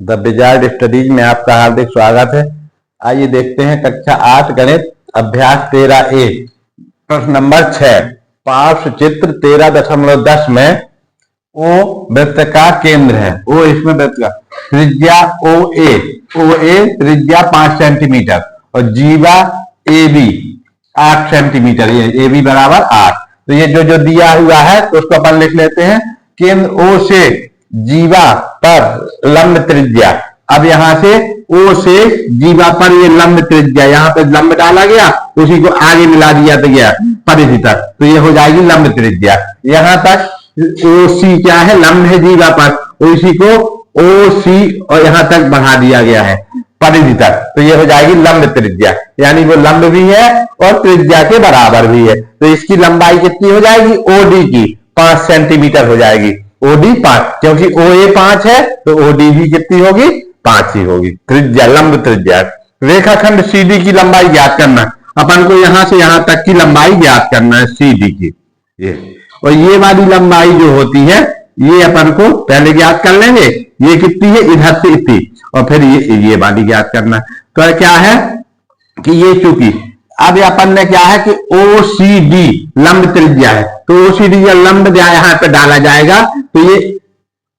The wizard studies में आपका हार्दिक स्वागत है। आइए देखते हैं कक्षा 8 गणित अभ्यास 13A प्रश्न नंबर 6। पार्श्व चित्र 13.10 में ओ वृत्त का केंद्र है। ओ इसमें वृत्त का त्रिज्या OA त्रिज्या 5 सेंटीमीटर और जीवा AB 8 सेंटीमीटर। ये AB बराबर 8। तो ये जो दिया हुआ है तो उसको अपन लिख लेते हैं। केंद्र O से जीवा पर लंब त्रिज्या। अब यहां से O से जीवा पर ये लंब त्रिज्या, यहां पे लंब डाला गया, उसी को आगे मिला दिया तो गया परिधि तक, तो ये हो जाएगी लंब त्रिज्या। यहां तक OC क्या है, लंब है जीवा पर, उसी को OC और यहां तक बढ़ा दिया गया है परिधि तक, तो ये हो जाएगी लंब त्रिज्या। यानी वो लंब भी है और त्रिज्या के बराबर भी है। तो इसकी लंबाई कितनी हो जाएगी, OD की 5 सेंटीमीटर हो जाएगी। OD 5, क्योंकि OA 5 है तो OD भी कितनी होगी, 5 ही होगी। त्रिज्या, लंब त्रिज्या। रेखाखंड CD की लंबाई ज्ञात करना। अपन को यहां से यहां तक की लंबाई ज्ञात करना है CD की। ये और ये वाली लंबाई जो होती है ये अपन को पहले ज्ञात कर लेंगे। ये कितनी है, इधर से इतनी, और फिर ये वाली ज्ञात करना। तो क्या है कि ये चूंकि अब अपन ने क्या है कि OCD लंब त्रिज्या है, तो OCD या लंब यहां पे डाला जाएगा तो ये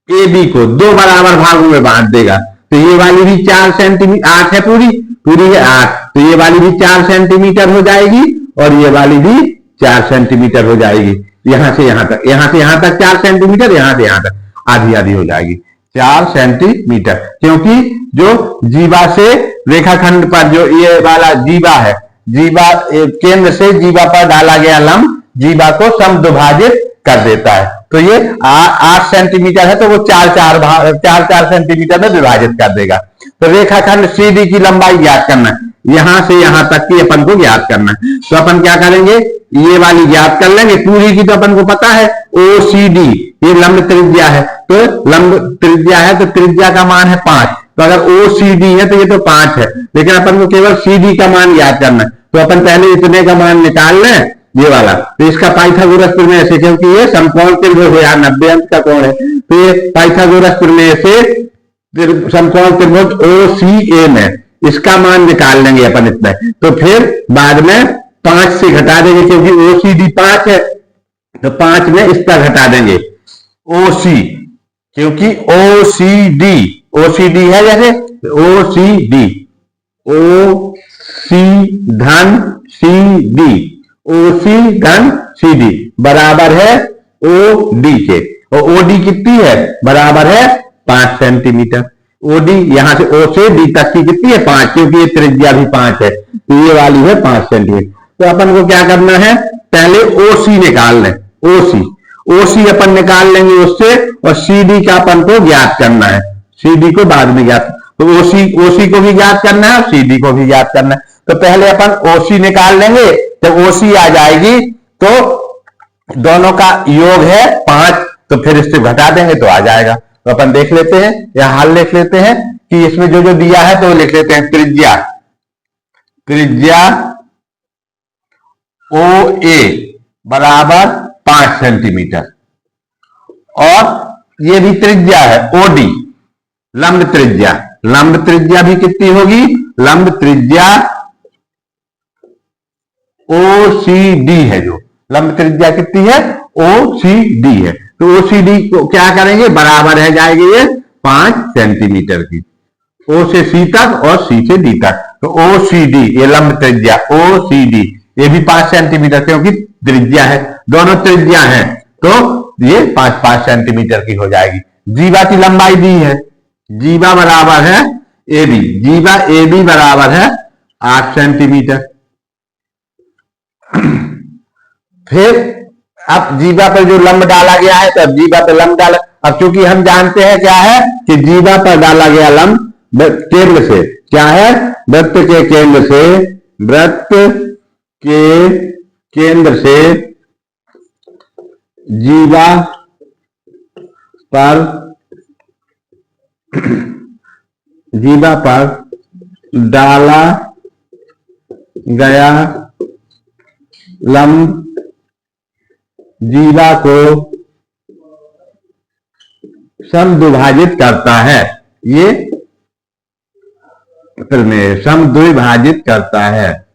AB को 2 बराबर भागों में बांट देगा। तो ये वाली भी 4 सेंटीमीटर, 8 है पूरी है 8, तो ये वाली भी 4 सेंटीमीटर हो जाएगी और ये वाली भी 4 सेंटीमीटर हो जाएगी। यहां से यहां तक 4 सेंटीमीटर, यहां से यहां तक आधी आधी हो जाएगी 4 सेंटीमीटर। क्योंकि जो जीवा से रेखाखंड पर जो ये वाला जीवा है, जीवा केंद्र से जीवा पर डाला गया लंब जीवा को समद्विभाजित कर देता है। तो ये 8 सेंटीमीटर है तो वो 4 सेंटीमीटर में विभाजित कर देगा। तो रेखाखंड CD की लंबाई ज्ञात करना है, यहां से यहां तक की अपन को ज्ञात करना है। तो अपन क्या करेंगे, ये वाली ज्ञात कर लेंगे। पूरी की तो अपन को पता है OCD ये लंब त्रिज्या है, तो लंब त्रिज्या है तो त्रिज्या का मान है 5। तो अगर OCD है तो ये तो 5 है, लेकिन अपन को केवल CD का मान ज्ञात करना है। तो अपन पहले इतने का मान निकाल लें, ये वाला। तो इसका पाइथागोरस प्रमेय से, क्योंकि ये समकोण त्रिभुज है, 90 अंश का कोण है, तो ये पाइथागोरस प्रमेय से समकोण त्रिभुज OCA में इसका मान निकाल लेंगे अपन इतना। तो फिर बाद में 5 से घटा देंगे, क्योंकि OCD 5 है तो 5 में इसका घटा देंगे OC, क्योंकि OCD है, जैसे OCD OC धन CD बराबर है OD के, और OD कितनी है, बराबर है 5 सेंटीमीटर। OD यहां से O से D तक की कितनी है, 5, क्योंकि ये त्रिज्या भी 5 है, तो ये वाली है 5 सेंटीमीटर। तो अपन को क्या करना है, पहले OC निकाल लें। OC अपन निकाल लेंगे उससे, और CD का अपन को ज्ञात करना है, CD को बाद में ज्ञात। तो OC को भी ज्ञात करना है और CD को भी ज्ञात करना है। तो पहले अपन OC निकाल लेंगे। जब OC आ जाएगी तो दोनों का योग है 5, तो फिर इससे घटा देंगे तो आ जाएगा। तो अपन देख लेते हैं या हल लिख लेते हैं कि इसमें जो दिया है तो लिख लेते हैं। त्रिज्या OA बराबर 5 सेंटीमीटर, और ये भी त्रिज्या है OD लंब त्रिज्या भी कितनी होगी, लंब त्रिज्या OCD है, जो लंब त्रिज्या कितनी है, OCD है। तो OCD को क्या करेंगे, बराबर है जाएगी ये 5 सेंटीमीटर की, O से C तक और C से D तक। तो OCD ये लंब त्रिज्या OCD ये भी 5 सेंटीमीटर, क्योंकि त्रिज्या है, दोनों त्रिज्या है, तो ये 5 सेंटीमीटर की हो जाएगी। जीवा की लंबाई दी है, जीवा बराबर है AB, जीवा AB बराबर है 8 सेंटीमीटर। फिर अब जीवा पर जो लंब डाला गया है, तो अब जीवा पर लंब डाला। अब चूंकि हम जानते हैं क्या है कि जीवा पर डाला गया लंब केंद्र से क्या है, वृत्त के केंद्र से जीवा पर डाला गया लंब जीवा को समद्विभाजित करता है। ये प्रमेय समद्विभाजित करता है,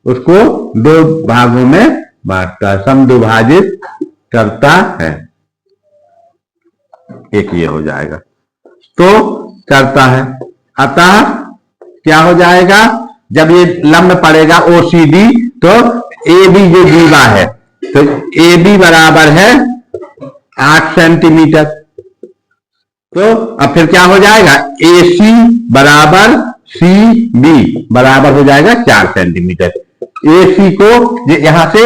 उसको दो भागों में बांटता है, समद्विभाजित करता है। एक ये हो जाएगा, तो करता है। अतः क्या हो जाएगा, जब ये लंब पड़ेगा OCD, तो AB जो जीवा है, तो AB बराबर है 8 सेंटीमीटर। तो अब फिर क्या हो जाएगा, AC बराबर CB बराबर हो जाएगा 4 सेंटीमीटर। AC को यहां से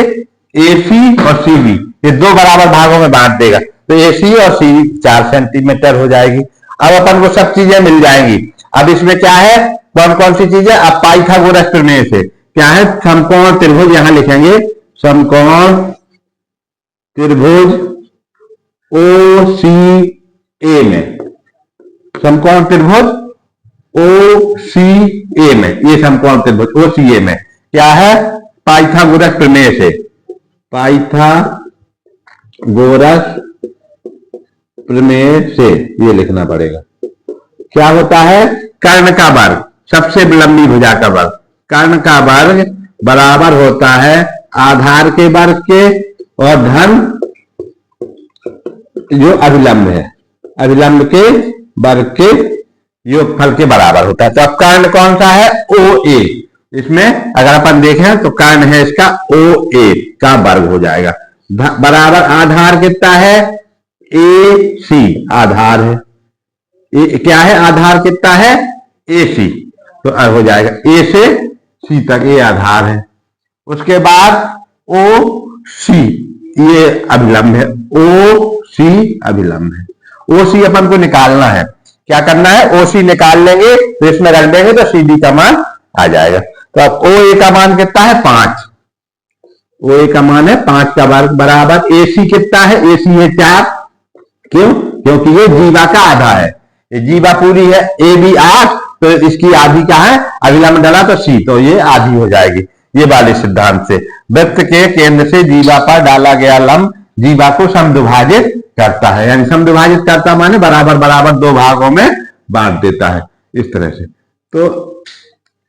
AC और CB ये दो बराबर भागों में बांट देगा, तो AC और CB 4 सेंटीमीटर हो जाएगी। अब अपन को सब चीजें मिल जाएंगी। अब इसमें क्या है, कौन कौन सी चीजें, अब पाइथागोरस प्रमेय से क्या है, समकोण त्रिभुज, यहां लिखेंगे समकोण त्रिभुज OCA में, समकोण त्रिभुज OCA में, ये समकोण त्रिभुज OCA में क्या है, पाइथागोरस प्रमेय से, पाइथागोरस प्रमेय से ये लिखना पड़ेगा। क्या होता है, कर्ण का वर्ग, सबसे लंबी भुजा का वर्ग, कर्ण का वर्ग बराबर होता है आधार के वर्ग के और धन जो अभिलंब है, अभिलंब के वर्ग के योगफल के बराबर होता है। तो अब कर्ण कौन सा है, OA। इसमें अगर अपन देखें तो कर्ण है इसका OA का वर्ग हो जाएगा, बराबर आधार कितना है, AC आधार है, क्या है आधार कितना है, AC, तो हो जाएगा A से C तक ये आधार है। उसके बाद OC ये अभिलंब है, OC अभिलंब है। OC अपन को निकालना है, क्या करना है, OC निकाल लेंगे तो इसमें रख देंगे तो CD का मान आ जाएगा। तो अब OA का मान कितना है 5, OA का मान है 5 का वर्ग बराबर AC कितना है, AC है 4, क्यों, क्योंकि ये जीवा का आधा है, ये जीवा पूरी है, AB 8, तो इसकी आधी क्या है, अभिलंब डाला तो C, तो ये आधी हो जाएगी। ये वाले सिद्धांत से वृत्त के केंद्र से जीवा पर डाला गया लंब जीवा को समद्विभाजित करता है, यानी समद्विभाजित करता माने बराबर बराबर दो भागों में बांट देता है, इस तरह से। तो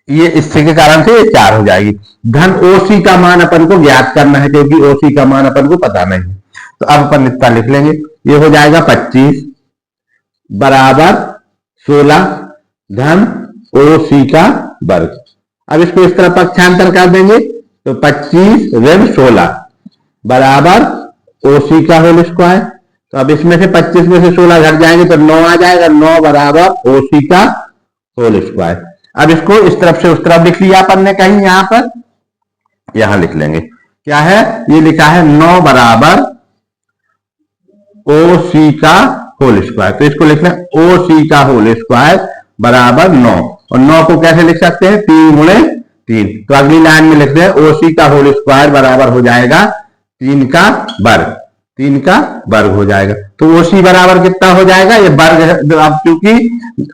ये इससे के कारण से ये 4 हो जाएगी। धन OC का मान अपन को ज्ञात करना है, क्योंकि OC का मान अपन को पता नहीं है। तो अब अपन इतना लिख लेंगे, ये हो जाएगा 25 बराबर 16 धन OC का वर्ग। अब इसको इस तरह पक्षांतर कर देंगे तो 25 ऋण 16 बराबर OC का होल स्क्वायर। तो अब इसमें से 25 में से 16 घट जाएंगे तो 9 आ जाएगा, 9 बराबर OC का होल स्क्वायर। अब इसको इस तरफ से उस तरफ लिख लिया अपन ने, कहीं यहां पर, यहां लिख लेंगे, क्या है, ये लिखा है 9 बराबर OC का होल स्क्वायर। तो इसको लिखना है OC का होल स्क्वायर बराबर 9, और 9 को कैसे लिख सकते हैं, 3 गुणे 3। तो अगली लाइन में लिखते हैं OC का होल स्क्वायर बराबर हो जाएगा 3 का वर्ग, 3 का वर्ग हो जाएगा। तो OC बराबर कितना हो जाएगा, ये वर्ग है, अब क्योंकि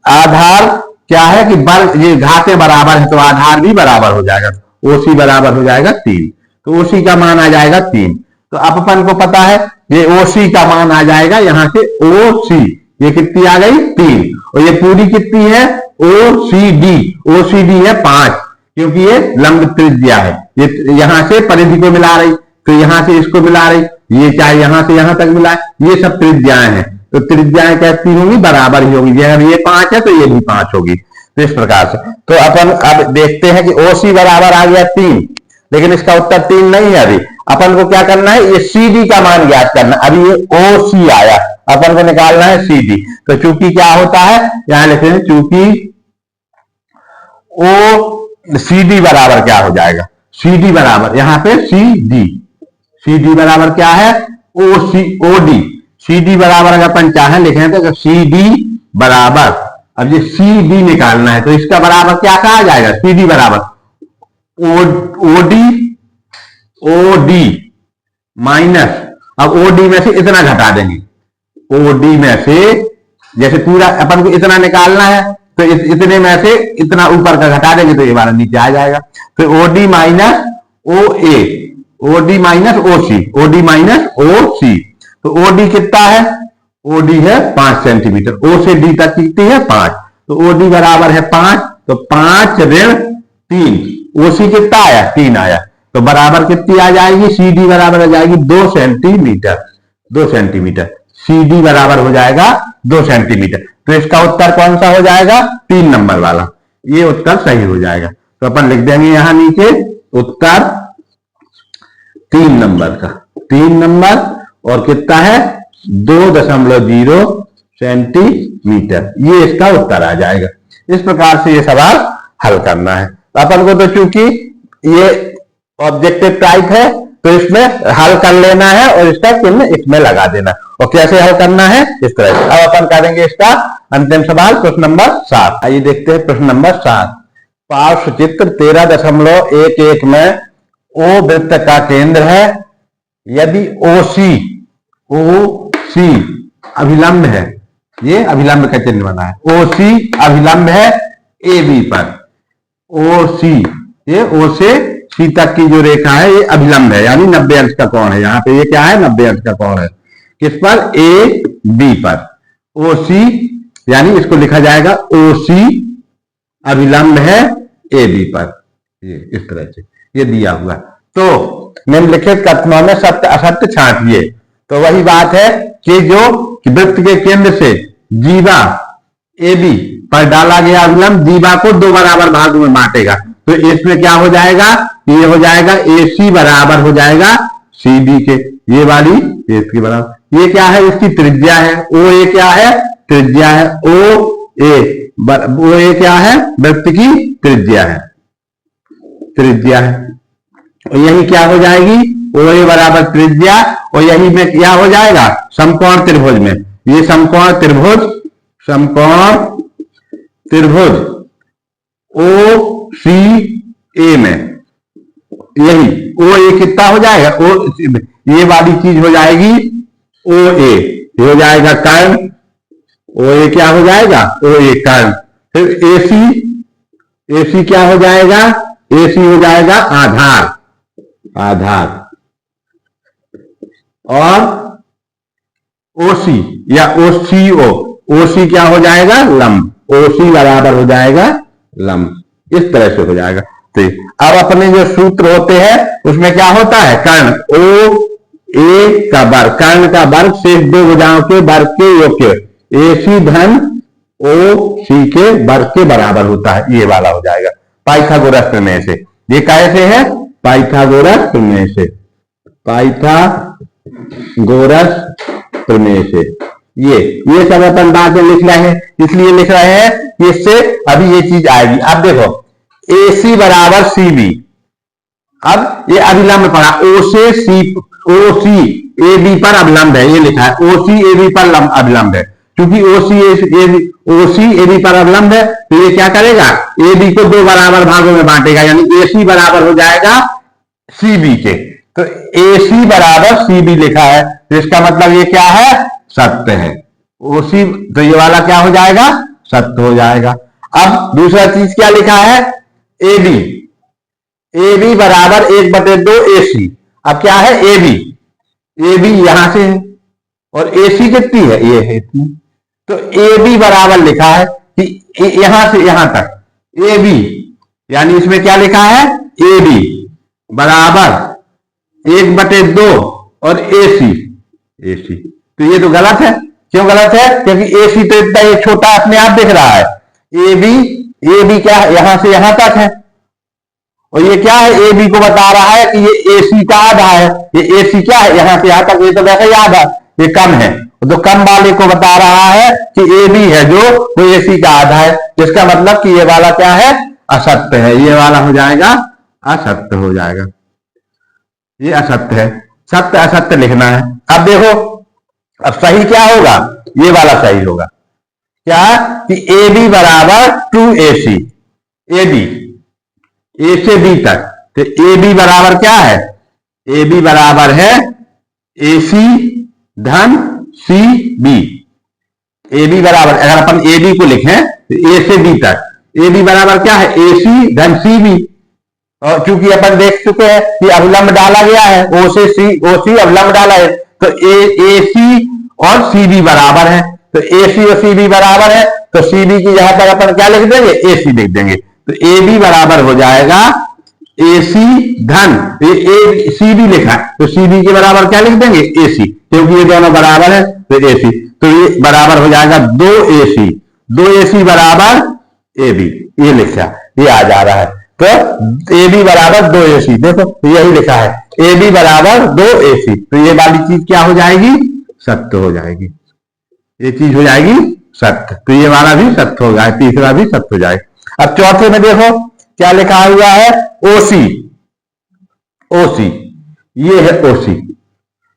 आधार क्या है कि वर्ग, ये घातें बराबर है तो आधार भी बराबर हो जाएगा, OC बराबर हो जाएगा 3, तो OC का मान आ जाएगा 3। तो अब अपन को पता है ये OC का मान आ जाएगा यहाँ से OC, ये कितनी आ गई 3, और ये पूरी कितनी है OCD है 5, क्योंकि ये लंब त्रिज्या है, ये यहां से परिधि को मिला रही, तो यहां से इसको मिला रही, ये चाहे यहां से यहां तक मिला, ये सब त्रिज्याएं हैं, तो त्रिज्याएं कैसी होंगी, बराबर ही होगी, अगर ये 5 है तो ये भी 5 होगी। तो इस प्रकार से तो अपन अब देखते हैं कि OC बराबर आ गया 3, लेकिन इसका उत्तर 3 नहीं है। अभी अपन को क्या करना है, ये CD का मान ज्ञात करना। अभी ये OC आया, अपन को निकालना है CD। तो चूंकि क्या होता है, यहां लिखते हैं चूंकि CD बराबर क्या हो जाएगा, CD बराबर यहाँ पे CD बराबर क्या है, OD। CD बराबर अगर अपन चाहें लिखें तो CD बराबर, अब ये CD निकालना है तो इसका बराबर क्या कहा जाएगा, CD बराबर OD माइनस, अब OD में से इतना घटा देंगे, OD में से जैसे पूरा अपन को इतना निकालना है तो इतने में से इतना ऊपर का घटा देंगे तो ये हमारा नीचे आ जाएगा। तो OD minus OA, OD minus OC, OD minus OC। तो OD कितना है, OD है 5 सेंटीमीटर, O से D तक कितनी है 5, तो ओडी बराबर है 5, तो 5 ऋण 3, ओसी कितना आया 3 आया, तो बराबर कितनी आ जाएगी, सीडी बराबर आ जाएगी 2 सेंटीमीटर, 2 सेंटीमीटर, सीडी बराबर हो जाएगा 2 सेंटीमीटर। तो इसका उत्तर कौन सा हो जाएगा, 3 नंबर वाला, ये उत्तर सही हो जाएगा। तो अपन लिख देंगे यहां नीचे उत्तर 3 नंबर का, 3 नंबर और कितना है 2.0 सेंटीमीटर, ये इसका उत्तर आ जाएगा। इस प्रकार से ये सवाल हल करना है। तो अपन को तो चूंकि ये ऑब्जेक्टिव टाइप है तो इसमें हल कर लेना है और इसका चिन्ह इसमें लगा देना। और कैसे हल करना है, इस तरह से। अब अपन करेंगे इसका अंतिम सवाल, प्रश्न नंबर 7। आइए देखते हैं प्रश्न नंबर 7। पार्श्व चित्र 13.11 में ओ वृत्त का केंद्र है, यदि ओसी अभिलंब है, ये अभिलंब का चिन्ह बना है, ओसी अभिलंब है ए बी पर, ओसी ये ओ से सी तक की जो रेखा है ये अभिलंब है, यानी 90 अंश का कोण है। यहाँ पे ये क्या है, 90 अंश का कोण है, किस पर, ए बी पर। ओसी यानी इसको लिखा जाएगा ओसी अभिलंब है ए बी पर, ये इस तरह से ये दिया हुआ। तो निम्नलिखित कथनों में सत्य असत्य छांटिए। तो वही बात है कि जो वृत्त के केंद्र से जीवा ए बी पर डाला गया अभिलंब जीवा को 2 बराबर भागों में बांटेगा। तो इसमें क्या हो जाएगा, ये हो जाएगा ए सी बराबर हो जाएगा सी डी के, ये वाली इसकी बराबर। ये क्या है, इसकी त्रिज्या है, ओ ए क्या है, त्रिज्या है, ओ ए क्या है, वृत्त की त्रिज्या है, त्रिज्या है। और यही क्या हो जाएगी, ओ ए बराबर त्रिज्या, और यही में क्या हो जाएगा, समकोण त्रिभुज में, ये समकोण त्रिभुज ओ सी ए में, यही ओ ए कितना हो जाएगा, ओ ये वाली चीज हो जाएगी ओ ए, ये हो जाएगा कर्ण, ओ ए क्या हो जाएगा, ओ ए कर्ण। फिर ए सी क्या हो जाएगा, ए सी हो जाएगा आधार, और ओसी या ओसीओ, ओसी क्या हो जाएगा, लंब, ओसी बराबर हो जाएगा लंब, इस तरह से हो जाएगा। तो अब अपने जो सूत्र होते हैं उसमें क्या होता है, कर्ण ओ ए का वर्ग, कर्ण का वर्ग शेष 2 भुजाओं के वर्ग के योग के, ए सी धन ओ सी के वर्ग के बराबर होता है, ये वाला हो जाएगा पाइथागोरस प्रमेय से। ये कैसे है, पाइथागोरस प्रमेय से, पाइथागोरस प्रमेय से। ये सब अपन बाद में लिख रहे हैं, इसलिए लिख रहे हैं कि इससे अभी ये चीज आएगी। अब देखो ए सी बराबर सी बी, अब ये अभिलंब पड़ा, ओ से सी, ओ सी ए बी पर अभिलंब है, ये लिखा है ओ सी ए बी पर अभिलंब है। क्योंकि ओ सी ए बी पर अभिलंब है तो ये क्या करेगा, ए बी को 2 बराबर भागों में बांटेगा, यानी ए सी बराबर हो जाएगा सी बी के। तो ए सी बराबर सी बी लिखा है, तो इसका मतलब ये क्या है, सत्य है। ओसी तो ये वाला क्या हो जाएगा, सत्य हो जाएगा। अब दूसरा चीज क्या लिखा है, ए बी बराबर 1/2 ए सी। अब क्या है, ए बी यहां से है और ए सी कितनी है, ये है इतनी। तो ए बी बराबर लिखा है कि यहां से यहां तक ए बी, यानी इसमें क्या लिखा है, ए बी बराबर 1/2 और ए सी। तो ये तो गलत है। क्यों गलत है, क्योंकि ए सी तो इतना ये छोटा अपने आप दिख रहा है, ए बी क्या है, यहां से यहां तक है, और ये क्या है, ए बी को बता रहा है कि ये ए सी का आधा है, ये ए सी क्या है, यहां से यहां तक, ये तो वैसे ही आधा, ये कम है, तो कम वाले को बता रहा है कि ए बी है जो वो ए सी का आधा है। जिसका मतलब कि ये वाला क्या है, असत्य है, ये वाला हो जाएगा असत्य, हो जाएगा, ये असत्य है। सत्य असत्य लिखना है। अब देखो, अब सही क्या होगा, ये वाला सही होगा, क्या कि ए बी बराबर 2AC, ए बी ए से बी तक, तो ए बी बराबर क्या है, ए बी बराबर है ए सी धन सी बी। ए बी बराबर, अगर अपन ए बी को लिखें तो ए से बी तक, ए बी बराबर क्या है, ए सी धन सी बी। और क्योंकि अपन देख चुके हैं कि अवलंब डाला गया है, ओ से सी, ओ सी अवलंब डाला है, तो ए सी और सी बी बराबर है, तो AC और CB बराबर है, तो CB की जगह पर अपन क्या लिख देंगे, AC लिख देंगे। तो AB बराबर हो जाएगा AC धन CB लिखा है, तो CB के बराबर क्या लिख देंगे, AC, क्योंकि ये दोनों बराबर है तो AC। तो ये बराबर हो जाएगा 2AC, 2AC बराबर AB, ये लिखा, ये आ जा रहा है। तो AB बराबर 2AC, देखो तो यही लिखा है AB बराबर 2AC, तो ये वाली चीज क्या हो जाएगी, सत्य हो जाएगी, ये चीज हो जाएगी सत्य। तो ये वाला भी सत्य होगा, तीसरा भी सत्य हो जाएगा। अब चौथे में देखो क्या लिखा हुआ है, OC, OC, ये है OC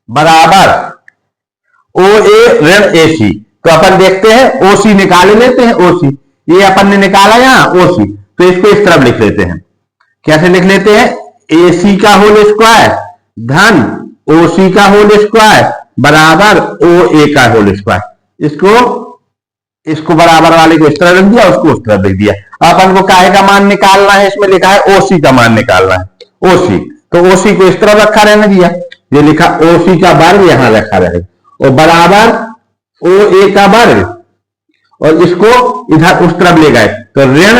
बराबर OA ऋण AC। तो अपन देखते हैं OC निकाल लेते हैं, OC ये अपन ने निकाला यहाँ OC, तो इसको इस तरफ लिख लेते हैं, कैसे लिख लेते हैं, AC का होल स्क्वायर धन OC का होल स्क्वायर बराबर OA का होल स्क्वायर। इसको बराबर वाले को इस तरह रख दिया, उसको उस तरह लिख दिया। अपन को काहे का मान निकालना है, इसमें लिखा है OC का मान निकालना है, OC, तो OC को इस तरह रखा रहने दिया, ये लिखा OC का वर्ग यहां रखा रहे और बराबर OA का वर्ग, और इसको इधर उस तरफ ले गए तो ऋण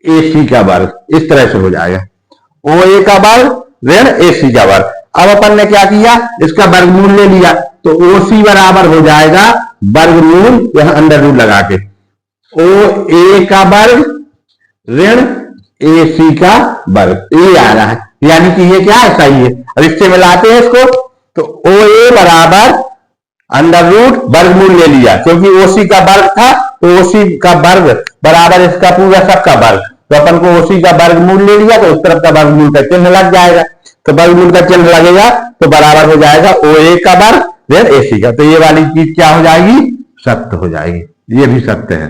AC का वर्ग, इस तरह से हो जाएगा OA का वर्ग ऋण AC का वर्ग। अब अपन ने क्या किया, इसका वर्गमूल ले लिया, तो OC बराबर हो जाएगा वर्गमूल यहां अंडर रूट लगा के OA का वर्ग ऋण AC का वर्ग, ये आ रहा है, यानी कि ये क्या है, सही है। अब इससे मिलाते हैं इसको, तो OA बराबर अंडर रूट वर्गमूल ले लिया, क्योंकि OC का वर्ग था तो OC का वर्ग बराबर इसका पूरा सबका वर्ग, तो अपन को OC का वर्गमूल ले लिया, तो उस तरफ का वर्गमूल का चिन्ह लग जाएगा, तो वर्गमूल का चिन्ह लगेगा तो बराबर हो जाएगा OA का वर्ग ऋण AC का। तो ये वाली चीज क्या हो जाएगी, सत्य हो जाएगी, ये भी सत्य है।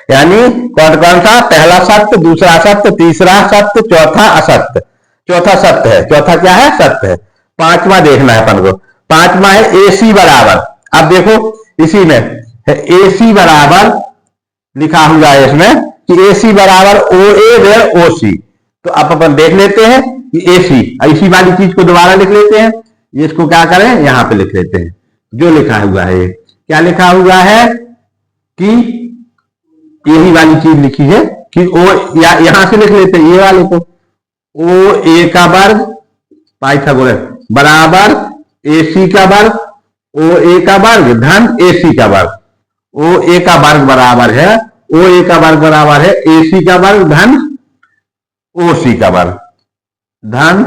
यानी कौन कौन सा, पहला सत्य, दूसरा सत्य, तीसरा सत्य, चौथा असत्य। चौथा सत्य है, चौथा क्या है, सत्य है। पांचवा देखना है अपन को, पांचवा है AC बराबर, अब देखो इसी में है AC बराबर लिखा हुआ है इसमें कि AC बराबर OA ऋण OC। तो अब अपन देख लेते हैं कि AC वाली चीज को दोबारा लिख लेते हैं, इसको क्या करें, यहां पे लिख लेते हैं जो लिखा हुआ है, क्या लिखा हुआ है कि यही वाली चीज लिखी है कि यहां से लिख लेते हैं ये वाले को, OA का वर्ग पाइथागोरस बराबर AC का वर्ग OA का वर्ग धन AC का वर्ग, OA का वर्ग बराबर है OA का वर्ग बराबर है AC का वर्ग धन OC का वर्ग धन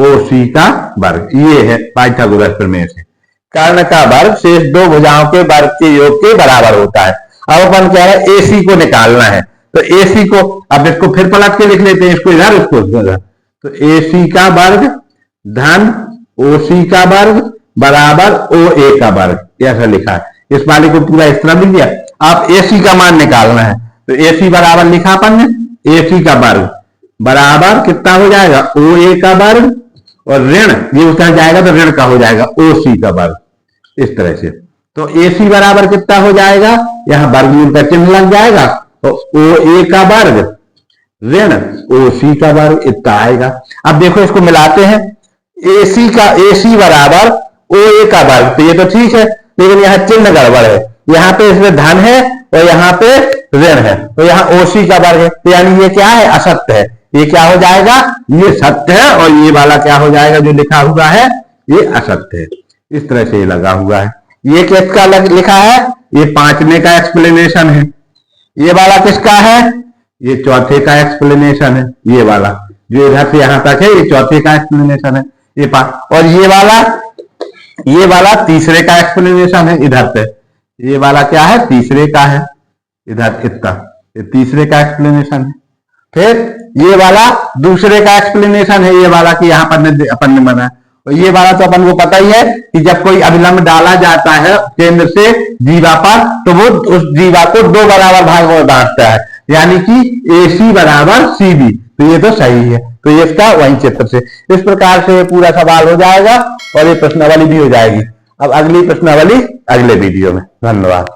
OC का वर्ग, ये है पाइथागोरस प्रमेय से। कर्ण का वर्ग शेष दो भुजाओं के वर्ग के योग के बराबर होता है। अब अपन कह रहे हैं AC को निकालना है, तो AC को अब इसको फिर पलट के लिख लेते हैं, इसको इधर उसको इधर, तो AC का वर्ग धन OC का वर्ग बराबर OA का वर्ग, ऐसा लिखा है। इस वाले को पूरा इस तरह लिख दिया। आप AC का मान निकालना है, तो AC बराबर लिखा अपन ने, AC का वर्ग बराबर कितना हो जाएगा, OA का वर्ग, और ऋण ये उतर जाएगा तो ऋण का हो जाएगा OC का वर्ग, इस तरह से। तो AC बराबर कितना हो जाएगा, यहां वर्गमूल का चिन्ह लग जाएगा, तो OA का वर्ग ऋण OC का वर्ग इतना आएगा। अब देखो इसको मिलाते हैं, AC बराबर OA का वर्ग, तो ये तो ठीक है, लेकिन यहाँ चिन्ह गड़बड़ है, यहाँ पे इसमें धन है और यहाँ पे ऋण है, तो यहाँ OC का वर्ग है, तो यानी ये क्या है, असत्य है। ये क्या हो जाएगा, ये सत्य है, और ये वाला क्या हो जाएगा जो लिखा हुआ है ये असत्य है। इस तरह से ये लगा हुआ है। ये किसका लिखा है, ये पांचवें का एक्सप्लेनेशन है। ये वाला किसका है, ये चौथे का एक्सप्लेनेशन है। ये वाला जो इधर से यहां तक है ये चौथे का एक्सप्लेनेशन है, ये और ये वाला तीसरे का एक्सप्लेनेशन है इधर पे। ये वाला क्या है, तीसरे का है, इधर इतना, ये तीसरे का एक्सप्लेनेशन है। फिर ये वाला दूसरे का एक्सप्लेनेशन है, ये वाला कि यहाँ पर अपन ने बना। और ये वाला तो अपन को पता ही है कि जब कोई अभिलंब डाला जाता है केंद्र से जीवा पर, तो वो उस जीवा को दो बराबर भागों में बांटता है, यानी कि AC बराबर CD। तो ये तो सही है, तो ये इसका वही चित्र से इस प्रकार से पूरा सवाल हो जाएगा और ये प्रश्नावली भी हो जाएगी। अब अगली प्रश्नावली अगले वीडियो में। धन्यवाद।